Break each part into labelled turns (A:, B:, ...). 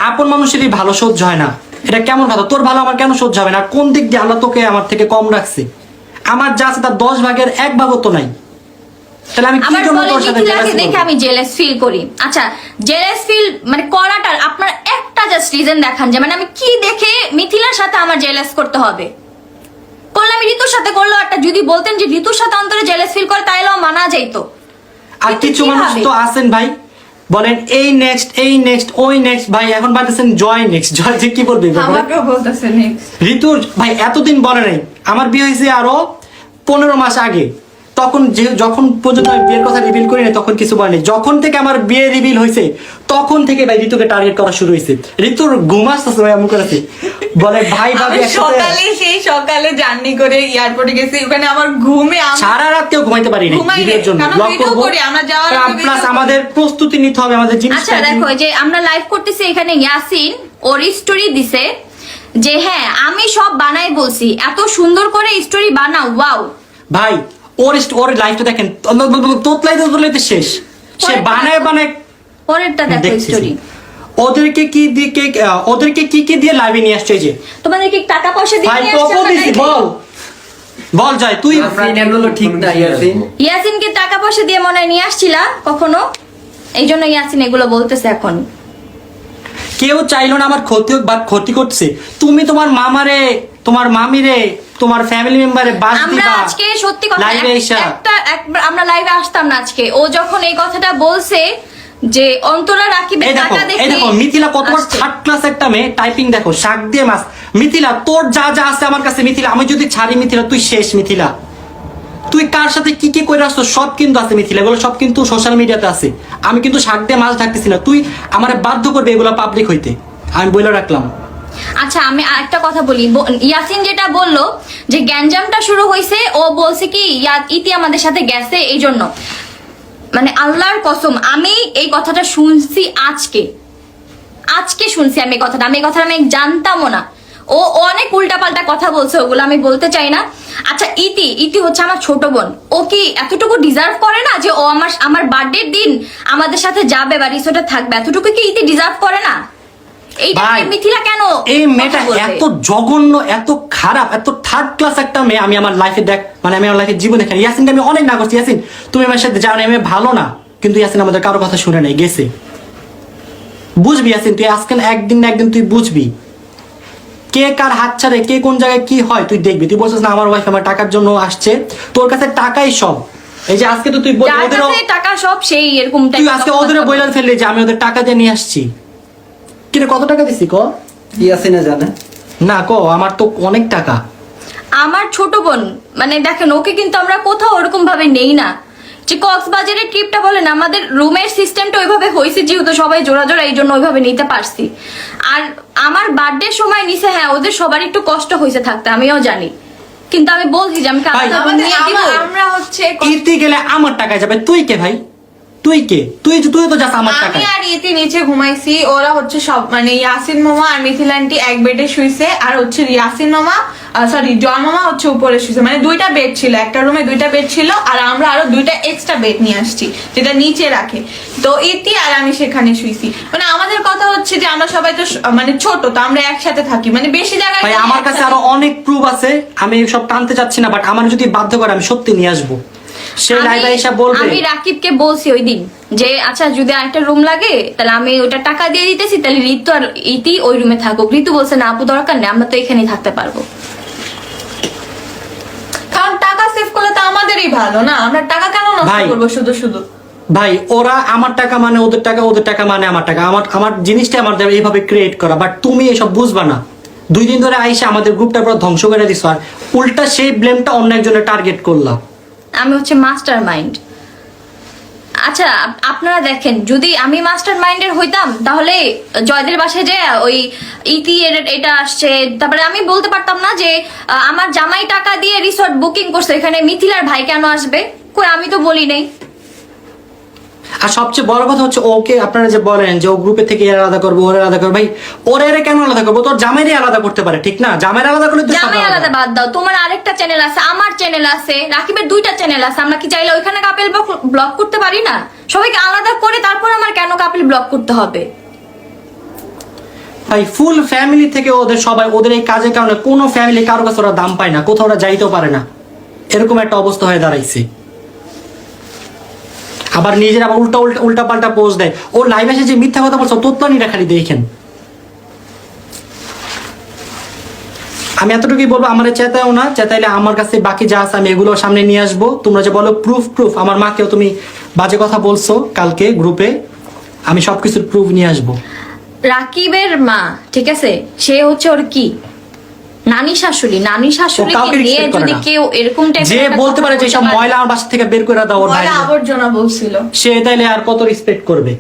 A: আপন মানুষেরই ভালো সহ্য হয় না, এটা কেমন কথা? তোর ভালো আমার কেন সহ্য হবে না? কোন দিক দিয়ে আল্লাহ তোকে আমার থেকে কম রাখছে? আমার যা আছে তার 10 ভাগের 1 ভাগও তো নাই, তাহলে আমি কি জন্য তোর সাথে জেলাসি
B: দেখে আমি জেলাস ফিল করি? আচ্ছা, জেলাস ফিল মানে করাটার আপনার একটা জাস্ট রিজন দেখান, যে মানে আমি কি দেখে মিথিলার সাথে আমার জেলাস করতে হবে? করলে আমি ঋতুর সাথে করলো একটা, যদি বলতেন যে ঋতুর সাথে অন্তরে জেলাস ফিল করে তাইলেও মানা যাইতো।
A: আর কিছু মানুষ তো আছেন ভাই, বলেন এই নেক্সট ওই নেক্সট, ভাই এখন বলতেছেন জয় নেক্সট, জয় যে কি বলবে?
C: আমাকেও বলতেছে নেক্সট।
A: ঋতুর ভাই এতদিন বলে নাই, আমার বিয়ে হয়েছে আরো 15 মাস আগে, তখন যখন পর্যন্ত আমি বিয়ের কথা রিভিল করি না তখন কিছু বলেনি। যখন থেকে আমার বিয়ে রিভিল হয়েছে তখন থেকে ভাই ঋতুকে টার্গেট করা শুরু হয়েছে। ঋতুর ঘুম আসতেছে ভাই, এমন করেছে বলে ভাই ভাবি
C: সকালে জার্নি করে এয়ারপোর্টে গেছি, ওখানে আমার ঘুমে
A: সারা রাত কেউ ঘুমাইতে পারিনি ভিডিওর জন্য। প্লাস আমাদের প্রস্তুতি নিতে হবে আমাদের জিনিস।
B: আচ্ছা দেখো, যে আমরা লাইভ করতেছি এখানে, ইয়াসিন ওর স্টোরি দিছে যে হ্যাঁ আমি সব বানাই বলছি, এত সুন্দর করে স্টোরি বানাও, ওয়াও।
A: ভাই ওর লাইফটা দেখেন, তোতলাইতে শেষ, সে বানায়
B: পরেরটা দেখো স্টোরি।
A: ওদেরকে কি দিয়ে লাইভে নিয়ে আসছে? যে
B: তোমাদেরকে টাকা পয়সা দিয়ে
A: ভাই
B: নিয়ে
A: কত
B: আসছে
A: দিছি বল যায় তুই?
D: এগুলো ঠিক না ইয়াসিন।
B: ইয়াসিনকে টাকা পয়সা দিয়ে মনে হয় নিয়ে আসছিলা কখনো, এই জন্য ইয়াসিন এগুলো বলতেছে এখন।
A: কেউ চাইলো না আমার ক্ষতি হোক বা ক্ষতি করছে। তুমি তোমার মামারে, তোমার মামিরে, তোমার ফ্যামিলি মেম্বারে বাস দিবা।
B: আমরা আজকে সত্যি কথা
A: লাইভে এসে
B: একবার আমরা লাইভে আসতাম না আজকে। ও যখন এই কথাটা বলছে যে অন্তরা রাকিবের টাকা দেখে,
A: এই দেখো মিথিলা কত বড় থার্ড ক্লাস একটা মেয়ে, টাইপিং দেখো, শাক দিয়ে মাছ। মিথিলা তোর যা যা আছে আমার কাছে, মিথিলা আমি যদি ছাড়ি মিথিলা তুই শেষ। মিথিলা তুই কার সাথে কি কি করে আসছো সব কিন্তু আছে মিথিলা, এগুলো সব কিন্তু সোশ্যাল মিডিয়াতে আছে। আমি কিন্তু শাক দিয়ে মাছ ঢাকতেছি না, তুই আমারে বাধ্য করবে এগুলো পাবলিক হইতে, আমি বলে রাখলাম।
B: আচ্ছা আমি আরেকটা কথা বলি, ইয়াসিন যেটা বললো যে গ্যাঞ্জামটা শুরু হয়েছে, ও বলছে কি ইতি আমাদের সাথে গেছে এই জন্য। মানে আল্লাহর কসম আমি এই কথাটা শুনছি আজকে শুনছি আমি এই কথাটা, আমি জানতামও না। ও অনেক উল্টাপাল্টা কথা বলছে, ওগুলো আমি বলতে চাই না। আচ্ছা ইতি হচ্ছে আমার ছোট বোন, ও কি এতটুকু ডিজার্ভ করে না যে ও আমার বার্থডের দিন আমাদের সাথে যাবে বা রিসোর্টে থাকবে? এতটুকু কি ইতি ডিজার্ভ করে না? মিথিলা কেন
A: এই মেয়েটা এত জঘন্য, এত খারাপ, এত থার্ড ক্লাস একটা মেয়ে আমি আমার লাইফে আমি আমার লাইফে জীবনে দেখি। ইয়াসিনকে আমি অনেক না করছি, ইয়াসিন তুমি আমার সাথে যাও না, আমি ভালো না, কিন্তু ইয়াসিন আমাদের কারো কথা শুনে নাই, গেছে। বুঝবি ইয়াসিন, তুই আজকে একদিন না একদিন তুই বুঝবি কে কার হাত ছাড়ে, কে কোন জায়গায় কি হয় তুই দেখবি। তুই বলছিস না আমার ওয়াইফ আমার টাকার জন্য আসছে, তোর কাছে টাকাই সব। এই যে আজকে তো তুই
B: টাকা সব সেই এরকম,
A: তুই আজকে ওদের বইলার ফেললি যে আমি ওদের টাকা দিয়ে নিয়ে আসছি। কিরে কত টাকা দিছি ক?
D: ইয়াসিনে জানে
A: না ক, আমার তো অনেক টাকা।
B: আমার ছোট বোন মানে দেখেন, ওকে কিন্তু আমরা কোথাও ওরকম ভাবে নেই না। যে কক্সবাজারের ট্রিপটা বলেন, আমাদের রুমের সিস্টেমটা ওইভাবে হয়েছে যেহেতু সবাই জোড়া এই জন্য ওইভাবে নিতে পারছি। আর আমার বার্থডে সময় নিছে, হ্যাঁ ওদের সবার একটু কষ্ট হয়েছে থাকতে, আমিও জানি, কিন্তু আমি বলছি যে আমি
C: আমরা হচ্ছে
A: ইতি গেলে আমার টাকা যাবে, তুই কে ভাই? তুই কে? তুই তো যাস আমার টাকা।
C: আমি আর ইতি নিচে ঘুমাইছি, ওরা হচ্ছে সব মানে ইয়াসিন মামা আর মিথিলা আন্টি এক বেডে শুইছে, আর হচ্ছে ইয়াসিন মামা সরি জয় মামা হচ্ছে উপরে শুইছে। মানে 2টা বেড ছিল, একটা রুমে 2টা বেড ছিল, আর আমরা আরো 2টা এক্সট্রা বেড নিয়ে আসছি যেটা নিচে রাখে। তো ইতি আর আমি সেখানে শুইছি। মানে আমাদের কথা হচ্ছে যে আমরা সবাই তো মানে ছোট, তো আমরা একসাথে থাকি, মানে বেশি জায়গায়।
A: ভাই আমার কাছে আরো অনেক প্রুফ আছে, আমি সব টানতে চাচ্ছি না, বাট আমার যদি বাধ্য করে আমি সত্যি নিয়ে আসবো।
B: আমি রাকিবকে বলছি ওই দিন যে আচ্ছা যদি আরেকটা রুম লাগে তাহলে আমি ওটা টাকা দিয়ে দিতেছি, তাহলে ঋতু আর ইতি ওই রুমে থাকুক। ঋতু বলছে না আপু দরকার নেই, আমরা তো এখানেই থাকতে পারবো।
C: কারণ টাকা সেভ করলে তো আমাদেরই ভালো না, আমরা টাকা কেন নষ্ট করবো শুধু?
A: ভাই ওরা আমার টাকা মানে ওদের টাকা, ওদের টাকা মানে আমার টাকা, আমার জিনিসটা আমাদের এইভাবে ক্রিয়েট করা। বাট তুমি এসব বুঝবা না। 2 দিন ধরে আইসা আমাদের গ্রুপটা পুরো ধ্বংস করে দিছো, আর উল্টা সেই ব্লেমটা অন্য একজনের টার্গেট করলা।
B: আমি হচ্ছে মাস্টার মাইন্ড। আচ্ছা আপনারা দেখেন, যদি আমি মাস্টার মাইন্ডের হইতাম তাহলে জয়দের বাসায় যে ওই ইতি এটা আসছে, তারপরে আমি বলতে পারতাম না যে আমার জামাই টাকা দিয়ে রিসোর্ট বুকিং করছে, এখানে মিথিলার ভাই কেন আসবে? কই আমি তো বলি নাই।
A: আর সবচেয়ে বড় কথা হচ্ছে ওকে আপনারা যে বলেন যে ও গ্রুপে থেকে আলাদা করবো, ওরা আলাদা করবো, ভাই ওরা এরা কেন আলাদা করবো? তোর জামাইরে আলাদা করতে পারে, ঠিক না? জামাইরে আলাদা করলে
B: জামাই আলাদা বাদ দাও, তোমার আরেকটা চ্যানেল আছে, আমার চ্যানেল আছে, রাকিবের 2টা চ্যানেল আছে। আমরা কি চাইলে ওইখানে কাপেল ব্লক করতে পারি না? সবাইকে আলাদা করে তারপর আমার কেন কাপেল ব্লক করতে হবে?
A: ভাই ফুল ফ্যামিলি থেকে ওদের সবাই ওদের এই কাজের কারণে কোনো ফ্যামিলি কারো কাছে ওরা দাম পায় না, কোথাও ওরা যাইতেও পারে না, এরকম একটা অবস্থা হয়ে দাঁড়াইছে। আবার নিজের আবার উল্টা পাল্টা পোস্ট দেয়। ও লাইভ এসে যে মিথ্যা কথা বলছো তোত্তানিটা খালি দেখেন। আমি এতটুকুই বলবো, আমার চেতাও না, চেতাইলে আমার কাছে বাকি যা আছে আমি এগুলো সামনে নিয়ে আসবো। তোমরা যে বলো প্রুফ, আমার মাকেও তুমি বাজে কথা বলছো কালকে গ্রুপে, আমি সবকিছুর প্রুফ নিয়ে আসবো।
B: রাকিবের মা, ঠিক আছে, সে হচ্ছে ওর কি নানি শাশুড়ি
A: কাউকে
B: নিয়ে
A: respect করে
B: যদি
A: না।
B: কেউ এরকম টাইপের
A: যে
B: একটা
A: বলতে
B: কথা
A: পারে যে সব
B: বলতে
A: ময়লা আমার বাসা থেকে বের করে দাও ওর
C: ময়লা
A: ভাই,
C: আবর্জনা বলছিল।
A: সে তাইলে আর কত রেসপেক্ট করবে?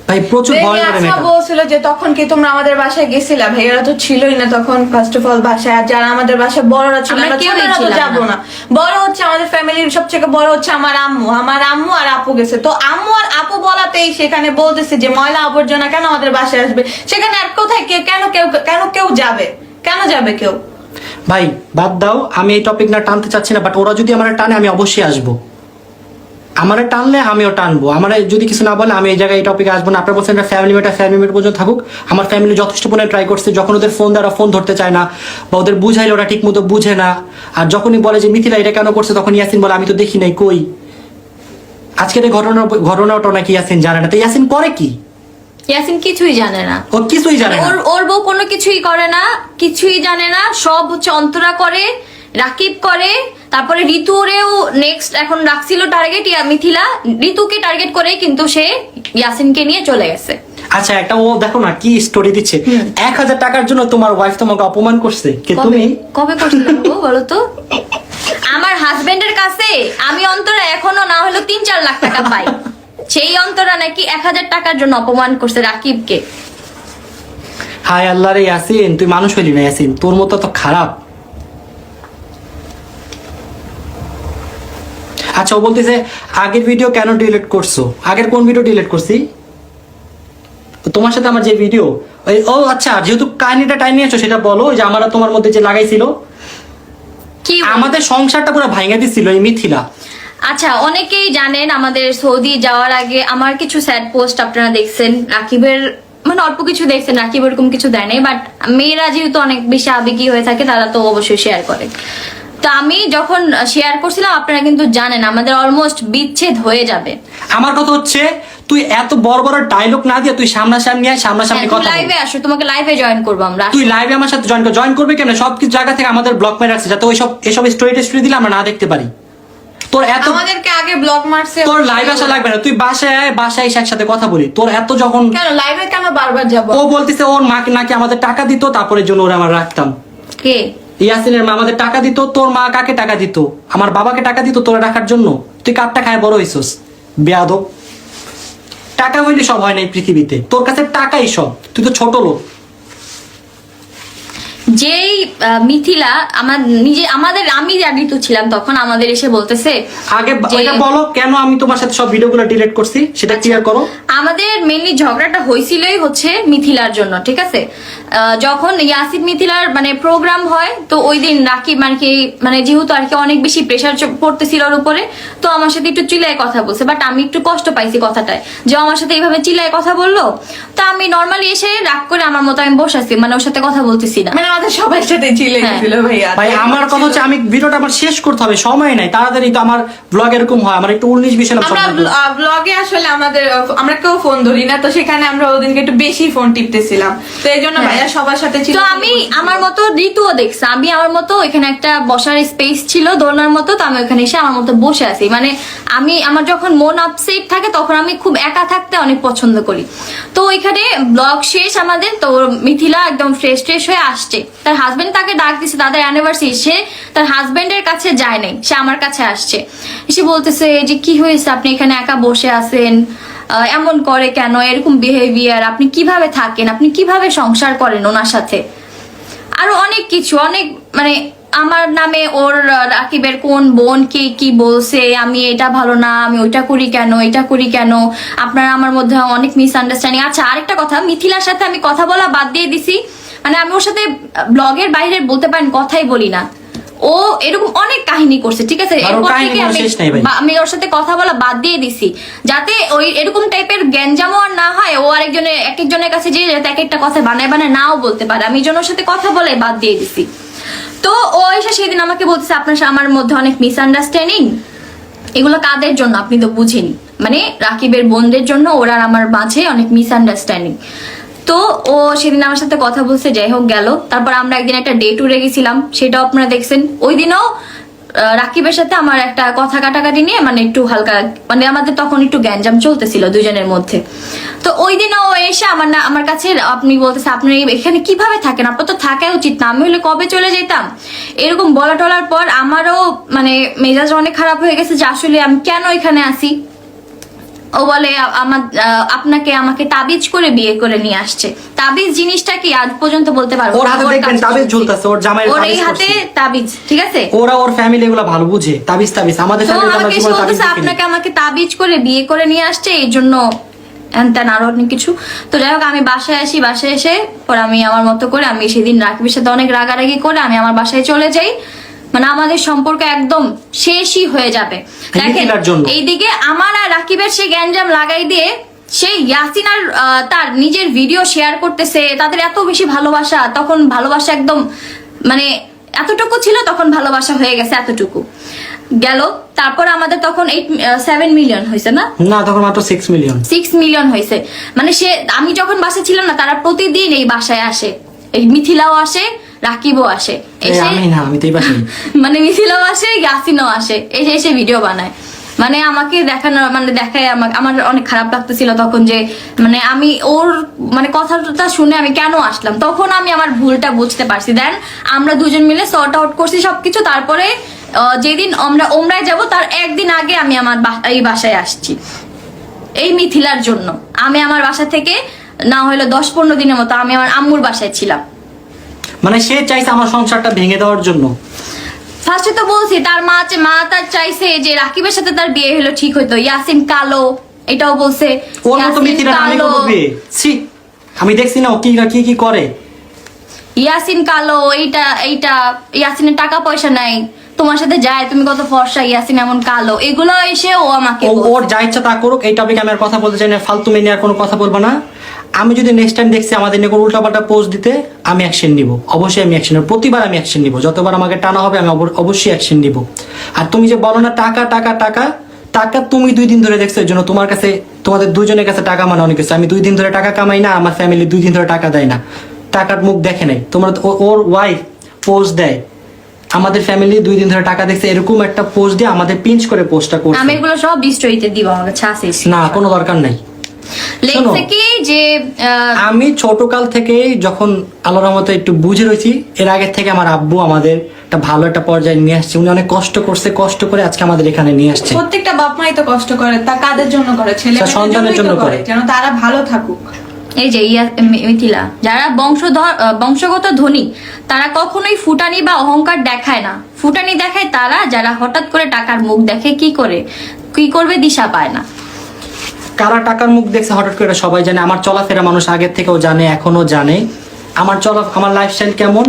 A: ভাই প্রচুর ভয় করে
C: আসমা
A: মেয়েটা।
C: বলছিল যে তখন কি তোমরা আমাদের বাসায় গেছিলা? ভাইয়ারা তো ছিলই না তখন ফার্স্ট অফ অল বাসায়, আর যারা আমাদের বাসায় বড়রা ছিল
B: আমরা
C: আমরা
B: কেউই
C: ছোটরা তো
B: ছিলাম
C: যাবো
B: না।
C: না। বড় হচ্ছে আমাদের ফ্যামিলির সবচেয়ে বড় হচ্ছে আমার আম্মু আর আপু গেছে। তো আম্মু আর আপু বলাতেই সেখানে বলতেছে যে ময়লা আবর্জনা কেন আমাদের বাসায় আসবে, সেখানে আর কোথায় কেউ যাবে, কেন যাবে কেউ?
A: ভাই বাদ দাও, আমি এই টপিক না টানতে চাচ্ছি না, বাট ওরা যদি আমার টানে আমি অবশ্যই আসবো। আমারে টানলে আমিও টানবো, আমার যদি কিছু না বলে আমি এই জায়গায় এই টপিকে আসবো না। আপনার বলছেন ফ্যামিলি মেট পর্যন্ত থাকুক, আমার ফ্যামিলি যথেষ্ট পরিমাণে ট্রাই করছে। যখন ওদের ফোন দ্বারা ফোন ধরতে চায় না বা ওদের বুঝাইলে ওরা ঠিক মতো বুঝে না, আর যখনই বলে যে মিথিলা এটা কেন করছে, তখন ইয়াসিন বলে আমি তো দেখি নাই, কই আজকের এই ঘটনাটা নাকি ইয়াসিন জানে না। তো ইয়াসিন করে কি?
B: ইয়াসিন কিছুই জানে না,
A: ও কিছুই জানে না।
B: ওর বউ কোনো কিছুই করে না, কিছুই জানে না, সব হচ্ছে অন্তরা করে, রাকিব করে, তারপরে ঋতুরেও নেক্সট এখন রাখছিল টার্গেট মিথিলা, ঋতুকে টার্গেট করে কিন্তু সে ইয়াসিনকে নিয়ে চলে গেছে।
A: আচ্ছা একটা ও দেখো না কি স্টোরি দিচ্ছে, 1000 টাকার জন্য তোমার ওয়াইফ তোমাকে অপমান করছে, কে তুমি?
B: কবে করছিলাম গো বলো তো? আমার হাজবেন্ডের কাছে আমি অন্তরা এখনো না হলো 3-4 লাখ টাকা পাই, সেই অন্তরা নাকি 1000 টাকার জন্য অপমান করছে রাকিবকে।
A: হায় আল্লাহ রে ইয়াসিন, তুই মানুষ হইলি না ইয়াসিন, তোর মতো তো খারাপ। আচ্ছা ও বলতেছে আগের ভিডিও কেন ডিলিট করছো? আগের কোন ভিডিও ডিলিট করছি? তোমার সাথে আমার যে ভিডিও, ও আচ্ছা যেহেতু কাহিনীটা টাইম নিয়েছো সেটা বলো, যে আমার আর তোমার মধ্যে যে লাগাইছিল,
B: কি
A: আমাদের সংসারটা পুরো ভাঙা দিছিল এই মিথিলা।
B: আচ্ছা অনেকেই জানেন আমাদের সৌদি যাওয়ার আগে আমার কিছু স্যাড পোস্ট আপনারা দেখছেন, রাকিবের মানে অল্প কিছু দেখছেন, রাকিব এরকম কিছু দেয় নাই, বাট মেয়েরা যেহেতু অনেক বেশি আবেগী হয়ে থাকে তারা তো অবশ্যই শেয়ার করে। তো আমি যখন শেয়ার করছিলাম আপনারা কিন্তু জানেন আমাদের অলমোস্ট বিচ্ছেদ হয়ে যাবে।
A: আমার কথা হচ্ছে তুই এত বড় বড় ডায়লগ না দিয়ে তুই সামনাসামনি আয়, সামনাসামনি কথা বল।
B: লাইভে আসো, তোমাকে লাইভে জয়েন করবো আমরা।
A: তুই লাইভে আমার সাথে জয়েন করবে কেন? সব কিছু জায়গা থেকে আমাদের ব্লক মেরে রাখছে যাতে এসব স্টোরি দিলে আমরা না দেখতে পারি। তোর এত
C: আমাদেরকে আগে ব্লক মারছে।
A: তোর লাইভ আসা লাগবে না, তুই বাসায় আয়, বাসায় এসে একসাথে কথা বলি। তোর এত যখন
C: কেন লাইভে কেন বারবার যাব?
A: ও বলতেছে ওর মাকে নাকি আমাদের টাকা দিত, তারপরে জন্য ওরা আমরা রাখতাম।
B: কে?
A: ইয়াসিনের মা আমাদের টাকা দিত। তোর মা কাকে টাকা দিত? আমার বাবাকে টাকা দিত তোরা রাখার জন্য। তুই কারটা খায় বড় হইছস বেয়াদব। টাকা হইলে সব হয় না এই পৃথিবীতে, তোর কাছে টাকাই সব, তুই তো ছোট লোক।
B: যেই মিথিলা আমি জানি তো ছিলাম তখন, আমাদের এসে বলতেছে
A: আগে
B: যে-
A: এটা বলো কেন আমি তোমার সাথে সব ভিডিওগুলো ডিলিট করছি, সেটা ক্লিয়ার করো।
B: আমাদের মেনলি ঝগড়াটা হয়েছিলই হচ্ছে মিথিলার জন্য, ঠিক আছে? যখন ইয়াসিন মিথিলার মানে প্রোগ্রাম হয়, তো ওই দিন রাকিব মানে যেহেতু আর কি অনেক বেশি প্রেশার পড়তেছিল ওর উপরে, তো আমার সাথে একটু চিল্লায় কথা বলছে, বাট আমি একটু কষ্ট পাইছি কথাটায়, যে আমার সাথে এইভাবে চিল্লায় কথা বললো। তো আমি নর্মালি এসে রাগ করে আমার মতো আমি বসে আছি, মানে ওর সাথে কথা বলতেছি না।
C: মানে আমাদের সবার সাথে চিলে
B: হ্যাঁ।
C: গেছিল ভাইয়া।
A: ভাই আমার কথা হচ্ছে আমি ভিডিওটা আমার শেষ করতে হবে, সময় নাই তাড়াতাড়ি। তো আমার ব্লগ এরকম হয়, আমার একটু 19-20
C: আমরা ব্লগে আসলে আমরা কেউ ফোন ধরি না, তো সেখানে আমরা ওদিনকে একটু বেশি ফোন টিপতেছিলাম, তো এই জন্য ভাইয়া সবার সাথে ছিল।
B: তো আমি আমার মতো ঋতুও দেখছি, আমি আমার মতো এখানে একটা বসার স্পেস ছিল দোলনার মতো, তো আমি ওখানে এসে আমার মতো বসে আছি। মানে আমার যখন মন আপসেট থাকে তখন আমি খুব একা থাকতে অনেক পছন্দ করি। তো ওইখানে ব্লগ শেষ আমাদের, তো মিথিলা একদম ফ্রেশ হয়ে আসছে, তার হাজবেন্ড তাকে ডাক দিছে তাদের অ্যানিভার্সারি, সে তার হাজবেন্ডের কাছে যায় নাই, সে আমার কাছে আসছে, এসে বলতেছে যে কি হয়েছে আপনি এখানে একা বসে আছেন, এমন করে কেন, এরকম বিহেভিয়ার, আপনি কিভাবে থাকেন, আপনি কিভাবে সংসার করেন ওনার সাথে, আরো অনেক কিছু, অনেক মানে আমার নামে ওর রাকিবের কোন বোন কে কি বলছে, আমি এটা ভালো না, আমি ওইটা করি কেন, এটা করি কেন, আপনারা আমার মধ্যে অনেক মিসআন্ডারস্ট্যান্ডিং। আচ্ছা আরেকটা কথা, মিথিলার সাথে আমি কথা বলা বাদ দিয়ে দিছি, মানে আমি ওর সাথে ব্লগের বাইরে বলতে পারেন কথাই বলি না। ও এরকম অনেক কাহিনী করছে, ঠিক আছে?
A: আর ওর
B: এরপর
A: কাহিনী
B: থেকে
A: কোনো শেষ নাই ভাই।
B: আমি ওর সাথে কথা বলা বাদ দিয়ে দিছি, যাতে ওই এরকম টাইপের গ্যাঞ্জামও আর না হয়। ও আরেকজনের এক একজনের কাছে যে যাতে এক একটা কথা বানায় বানায় নাও বলতে পারে, আমি জন্য ওর সাথে কথা বলে বাদ দিয়ে দিছি। তো ও এসে সেদিন আমাকে বলতেছে আপনার আমার মধ্যে অনেক মিসআন্ডারস্ট্যান্ডিং, এগুলো কাদের জন্য আপনি তো বুঝেন, মানে রাকিবের বোনদের জন্য ওর আর আমার মাঝে অনেক মিসআন্ডারস্ট্যান্ডিং। তো ও সেদিন আমার সাথে কথা বলছে, যাই হোক গেল। তারপর আমরা একদিন একটা ডে ট্যুরে গেছিলাম, সেটাও আপনারা দেখছেন। ওই দিনও রাকিবের সাথে আমার একটা কথা কাটাকাটি নিয়ে মানে একটু হালকা, মানে আমাদের তখন একটু গ্যাঞ্জাম চলতেছিল দুজনের মধ্যে। তো ওই দিনও ও এসে আমার কাছে আপনি বলতেছে আপনি এখানে কিভাবে থাকেন, আপনার তো থাকা উচিত না, আমি হলে কবে চলে যেতাম। এরকম বলা টলার পর আমারও মানে মেজাজ অনেক খারাপ হয়ে গেছে যে আসলে আমি কেন এখানে আসি। ও বলে আপনাকে আমাকে তাবিজ করে বিয়ে করে নিয়ে আসছে। তাবিজ জিনিসটা কি আজ পর্যন্ত বলতে পারবো
A: ওর
B: না।
A: হাতে
B: ওর
A: দেখবেন
B: কাছে
A: তাবিজ
B: শুনছি।
A: ঝুলতেছে, ওর জামাইয়ের
B: ওর এই
A: তাবিজ
B: হাতে
A: করছে।
B: তাবিজ, ঠিক আছে?
A: ওরা ওর ফ্যামিলি এগুলো ভালো বুঝে, তাবিজ আমাদের
B: তো
A: ফ্যামিলি আমরা
B: আমাকে
A: জীবনে তাবিজ
B: বলতেছে
A: দেখিনি।
B: আপনাকে আমাকে তাবিজ করে বিয়ে করে নিয়ে আসছে, এই জন্য তেন আরো অনেক কিছু। তো যাই হোক আমি বাসায় আসি, বাসায় এসে পর আমি আমার মতো করে আমি সেদিন রাকিবের সাথে অনেক রাগারাগি করে আমি আমার বাসায় চলে যাই। মানে আমাদের সম্পর্ক একদম শেষই হয়ে যাবে। দেখেন
A: মিথিলার জন্য।
B: এইদিকে আমার আর রাকিবের সেই গ্যাঞ্জাম লাগাই দিয়ে সেই ইয়াসিন আর তার নিজের ভিডিও শেয়ার করতেছে, তাদের এত বেশি ভালোবাসা, তখন ভালোবাসা একদম মানে এতটুকু ছিল, তখন ভালোবাসা হয়ে গেছে এতটুকু গেল। তারপর আমাদের তখন 7 মিলিয়ন হয়েছে না,
A: না তখন মাত্র 6 মিলিয়ন।
B: 6 মিলিয়ন হয়েছে। মানে সে আমি যখন বাসায় ছিলাম না, তারা প্রতিদিন এই বাসায় আসে, এই মিথিলাও আসে, রাকিবও আসে, এসে
A: আমি তো এই বাসায়।
B: মানে মিথিলাও আসে, ইয়াসিনও আসে, এসে এসে ভিডিও বানায়। মানে আমাকে দেখানো মানে দেখায় আমার অনেক খারাপ লাগতেছিল তখন, যে মানে আমি ওর মানে কথাটা শুনে আমি কেন আসলাম। তখন আমি আমার ভুলটা বুঝতে পারছি। দেন আমরা দুজন মিলে সর্ট আউট করছি সবকিছু। তারপরে যেদিন আমরা ওমরায় যাব তার একদিন আগে আমি আমার এই বাসায় আসছি এই মিথিলার জন্য। আমি আমার বাসা থেকে না হলে 10-15 দিনের মতো আমি আমার আম্মুর বাসায় ছিলাম।
A: মানে সে চাইছে আমার সংসারটা ভেঙে দেওয়ার জন্য।
B: ফার্স্টে তো বলছি তার মা তার চাইছে যে রাকিবের সাথে তার বিয়ে হলো ঠিক হইতো। ইয়াসিন কালো, এটাও বলছে
A: ওর মতো
B: ইয়াসিন
A: মিথিলা আমি
B: কালো,
A: করব বিয়ে। ছি, আমি দেখছি না ও কি করে।
B: ইয়াসিন কালো, এইটা ইয়াসিনের টাকা পয়সা নাই, তোমার সাথে যায়, তুমি কত ফর্সা, ইয়াসিন এমন কালো, এগুলো এসে ও আমাকে বলছে।
A: ওর যা ইচ্ছা তা করুক, এই টপিকে আমি আর কথা বলতে চাই না, ফালতু মেয়ে নিয়ে আর কোনো কথা বলবো না। আমি যদি নেক্সট টাইম দেখছি আমাদের নিয়ে কোনো উল্টাপাল্টা পোস্ট দিতে, আমি অ্যাকশন নিব, অবশ্যই আমি অ্যাকশন নেব। প্রতিবার আমি অ্যাকশন নিব, যতবার আমাকে টানা হবে আমি অবশ্যই অ্যাকশন নিব। আর তুমি যে বলো না টাকা টাকা টাকা টাকা, তুমি 2 দিন ধরে দেখছো, এর জন্য তোমার কাছে তোমাদের দুজনের কাছে টাকা মানে অনেক কিছু। আমি 2 দিন ধরে টাকা কামাই না, আমার ফ্যামিলি 2 দিন ধরে টাকা দেয় না, টাকার মুখ দেখে নাই। তোমরা ওর ওয়াইফ পোস্ট দেয়, আমাদের ফ্যামিলি 2 দিন ধরে টাকা দেখছে, এরকম একটা পোস্ট দিয়ে আমাদের পিঞ্চ করে পোস্টটা করছে।
B: আমি এগুলো সব বিস্টরিতে দিব, আমার কাছে আছে।
A: না কোনো দরকার নাই।
B: লেখছে কি যে
A: আমি ছোটকাল থেকেই যখন আল্লাহর রহমতে একটু বুঝে রয়েছি, এর আগে থেকে আমার আব্বু আমাদের একটা ভালো একটা পর্যায়ে নিয়ে আসছে। উনি অনেক কষ্ট করছে, কষ্ট করে আজকে আমাদের এখানে নিয়ে আসছে।
C: প্রত্যেকটা বাপ মাই তো কষ্ট করে, তা কাদের জন্য করে? ছেলে
A: তার সন্তানের জন্য করে।
C: যেন তারা ভালো থাকুক।
B: এই যে মিথিলা, যারা বংশগত ধনী তারা কখনোই ফুটানি বা অহংকার দেখায় না। ফুটানি দেখায় তারা যারা হঠাৎ করে টাকার মুখ দেখে, কি করবে দিশা পায় না।
A: কারা টাকার মুখ দেখছে হঠাৎ করে সবাই জানে। আমার চলাফেরা মানুষ আগের থেকেও জানে, এখনো জানে। আমার লাইফস্টাইল কেমন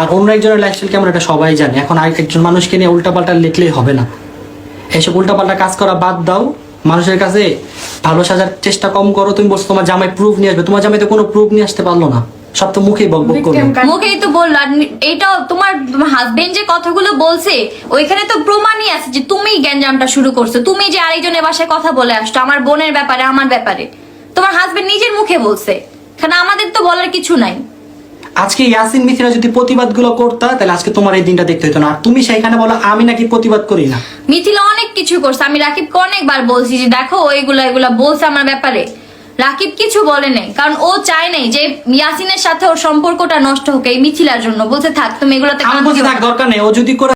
A: আর অন্য একজনের লাইফস্টাইল কেমন এটা সবাই জানে। এখন একজন মানুষকে নিয়ে উল্টাপাল্টা লিখলেই হবে না। এসব উল্টাপাল্টা কাজ করা বাদ দাও, মানুষের কাছে ভালো সাজার চেষ্টা কম করো। তুমি বলছো তোমার জামাই প্রুফ নিয়ে আসবে, তোমার জামাই তো কোনো প্রুফ নিয়ে আসতে পারলো না, সব তো মুখেই বকবক করলো।
B: মুখেই তো বললো। আর এইটাও তোমার হাজবেন্ড যে কথাগুলো বলছে ওইখানে তো প্রমাণই আছে যে তুমি গ্যাঞ্জামটা শুরু করছো। তুমি যে আরেকজনের বাসায় কথা বলে আসছো আমার বোনের ব্যাপারে, আমার ব্যাপারে, তোমার হাজবেন্ড নিজের মুখে বলছে। এখানে আমাদের তো বলার কিছু নাই।
A: আজকে ইয়াসিন মিথিলা যদি প্রতিবাদগুলো করতা, তাহলে আজকে তোমার এই দিনটা দেখতে হতো না। আর তুমি সেইখানে বলো আমি নাকি প্রতিবাদ করি না।
B: মিথিলা অনেক কিছু করছে, আমি রাকিবকে অনেকবার বলছি যে দেখো এগুলা বলছে আমার ব্যাপারে। রাকিব কিছু বলে নাই, কারণ ও চায় নাই যে ইয়াসিনের সাথে ওর সম্পর্কটা নষ্ট হোক এই মিথিলার জন্য। বলছে থাক তুমি এগুলোতে
A: আমি বলছি থাক, দরকার নেই। ও যদি করে